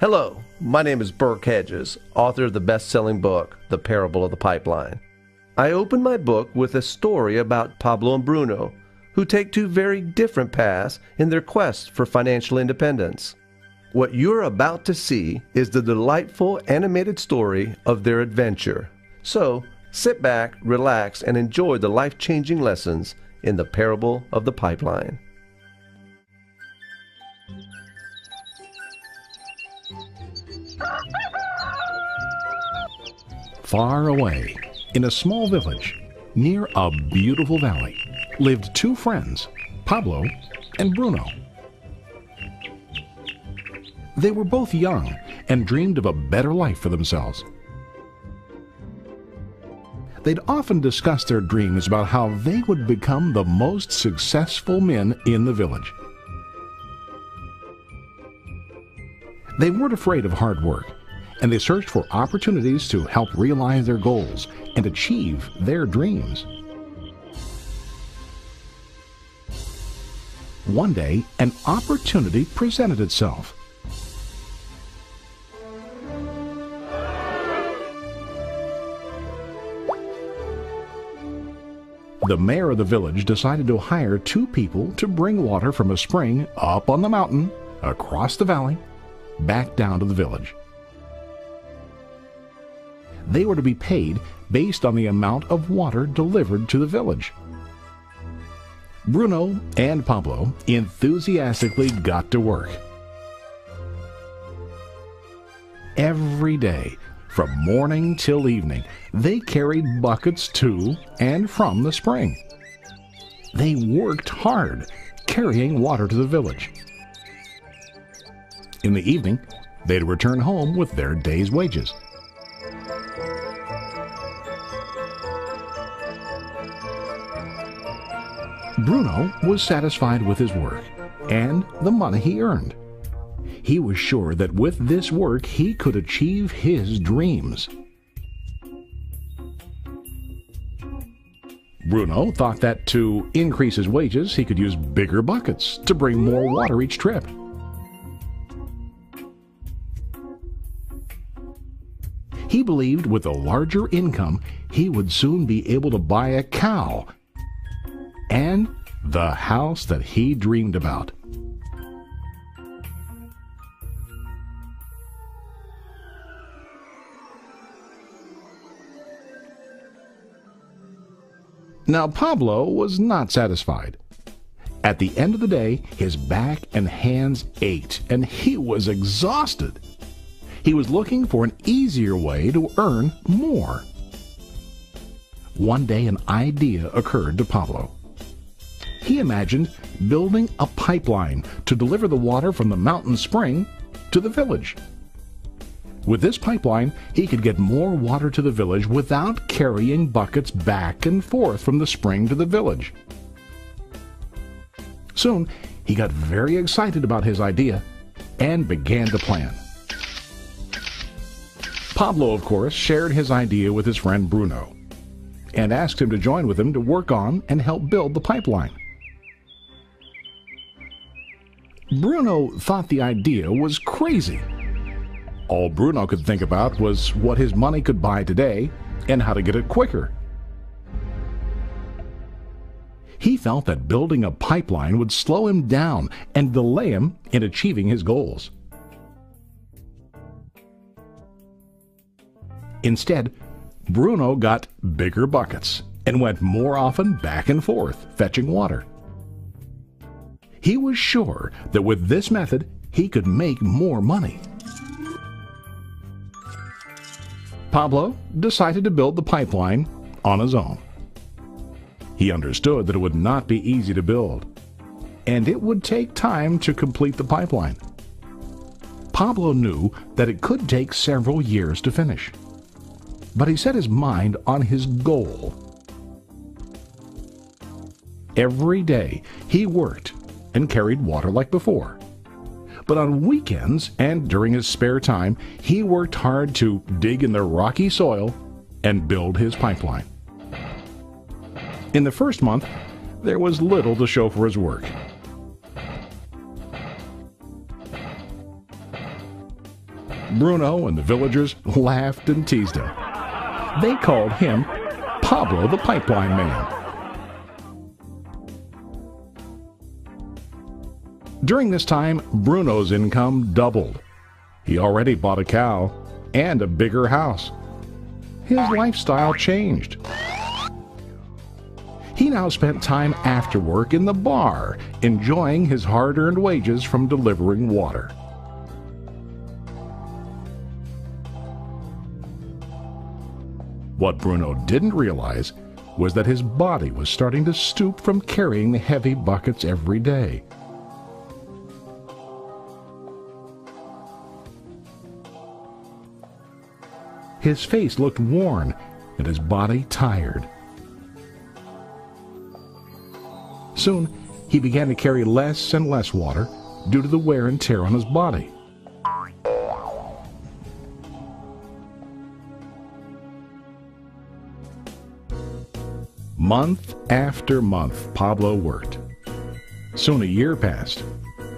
Hello, my name is Burke Hedges, author of the best-selling book, The Parable of the Pipeline. I open my book with a story about Pablo and Bruno, who take two very different paths in their quest for financial independence. What you're about to see is the delightful animated story of their adventure. So, sit back, relax, and enjoy the life-changing lessons in The Parable of the Pipeline. Far away, in a small village, near a beautiful valley, lived two friends, Pablo and Bruno. They were both young and dreamed of a better life for themselves. They'd often discuss their dreams about how they would become the most successful men in the village. They weren't afraid of hard work, and they searched for opportunities to help realize their goals and achieve their dreams. One day, an opportunity presented itself. The mayor of the village decided to hire two people to bring water from a spring up on the mountain, across the valley, back down to the village. They were to be paid based on the amount of water delivered to the village. Bruno and Pablo enthusiastically got to work. Every day, from morning till evening, they carried buckets to and from the spring. They worked hard, carrying water to the village. In the evening, they'd return home with their day's wages. Bruno was satisfied with his work and the money he earned. He was sure that with this work he could achieve his dreams. Bruno thought that to increase his wages he could use bigger buckets to bring more water each trip. He believed with a larger income he would soon be able to buy a cow and the house that he dreamed about. Now Pablo was not satisfied. At the end of the day, his back and hands ached, and he was exhausted. He was looking for an easier way to earn more. One day an idea occurred to Pablo. He imagined building a pipeline to deliver the water from the mountain spring to the village. With this pipeline, he could get more water to the village without carrying buckets back and forth from the spring to the village. Soon, he got very excited about his idea and began to plan. Pablo, of course, shared his idea with his friend Bruno and asked him to join with him to work on and help build the pipeline. Bruno thought the idea was crazy. All Bruno could think about was what his money could buy today and how to get it quicker. He felt that building a pipeline would slow him down and delay him in achieving his goals. Instead, Bruno got bigger buckets and went more often back and forth fetching water. He was sure that with this method he could make more money. Pablo decided to build the pipeline on his own. He understood that it would not be easy to build, and it would take time to complete the pipeline. Pablo knew that it could take several years to finish, but he set his mind on his goal. Every day he worked and carried water like before. But on weekends and during his spare time, he worked hard to dig in the rocky soil and build his pipeline. In the first month, there was little to show for his work. Bruno and the villagers laughed and teased him. They called him Pablo the Pipeline Man. During this time, Bruno's income doubled. He already bought a cow and a bigger house. His lifestyle changed. He now spent time after work in the bar, enjoying his hard-earned wages from delivering water. What Bruno didn't realize was that his body was starting to stoop from carrying the heavy buckets every day. His face looked worn and his body tired. Soon, he began to carry less and less water due to the wear and tear on his body. Month after month, Pablo worked. Soon a year passed,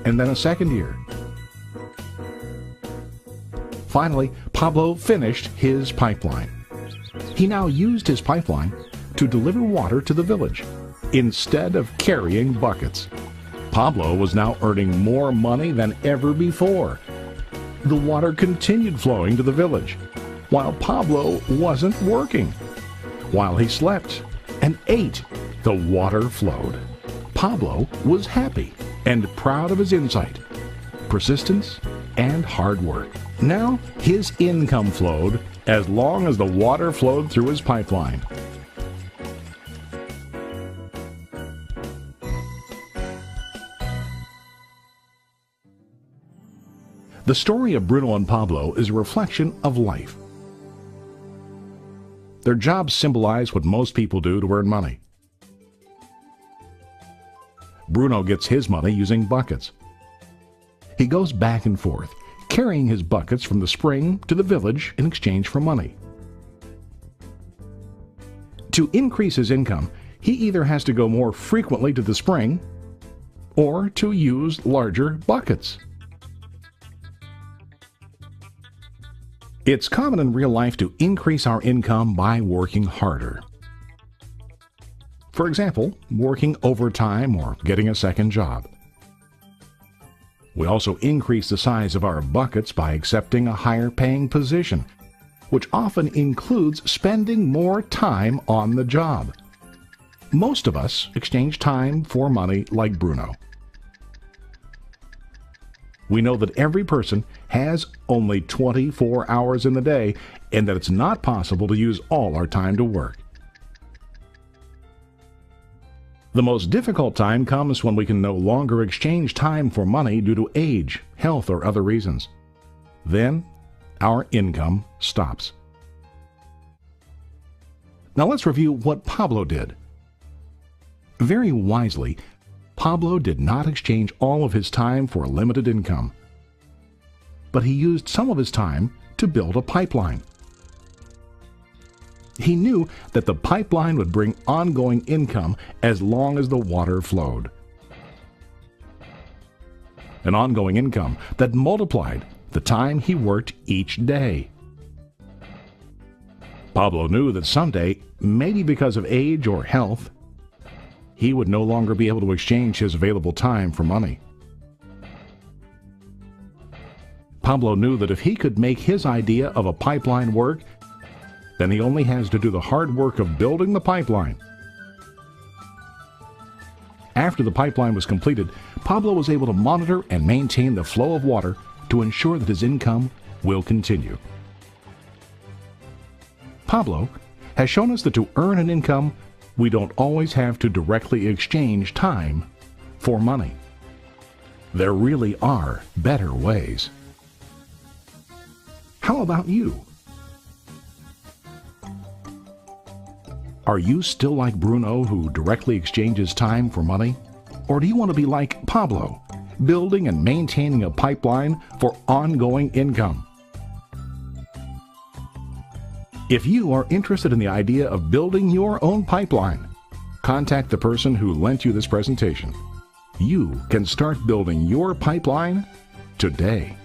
and then a second year. Finally, Pablo finished his pipeline. He now used his pipeline to deliver water to the village instead of carrying buckets. Pablo was now earning more money than ever before. The water continued flowing to the village, while Pablo wasn't working. While he slept and ate, the water flowed. Pablo was happy and proud of his insight, persistence, and hard work. Now his income flowed as long as the water flowed through his pipeline. The story of Bruno and Pablo is a reflection of life. Their jobs symbolize what most people do to earn money. Bruno gets his money using buckets. He goes back and forth, carrying his buckets from the spring to the village in exchange for money. To increase his income, he either has to go more frequently to the spring or to use larger buckets. It's common in real life to increase our income by working harder. For example, working overtime or getting a second job. We also increase the size of our buckets by accepting a higher paying position, which often includes spending more time on the job. Most of us exchange time for money like Bruno. We know that every person has only 24 hours in the day and that it's not possible to use all our time to work. The most difficult time comes when we can no longer exchange time for money due to age, health, or other reasons. Then, our income stops. Now let's review what Pablo did. Very wisely, Pablo did not exchange all of his time for a limited income, but he used some of his time to build a pipeline. He knew that the pipeline would bring ongoing income as long as the water flowed. An ongoing income that multiplied the time he worked each day. Pablo knew that someday, maybe because of age or health, he would no longer be able to exchange his available time for money. Pablo knew that if he could make his idea of a pipeline work, then he only has to do the hard work of building the pipeline. After the pipeline was completed, Pablo was able to monitor and maintain the flow of water to ensure that his income will continue. Pablo has shown us that to earn an income, we don't always have to directly exchange time for money. There really are better ways. How about you? Are you still like Bruno, who directly exchanges time for money? Or do you want to be like Pablo, building and maintaining a pipeline for ongoing income? If you are interested in the idea of building your own pipeline, contact the person who lent you this presentation. You can start building your pipeline today.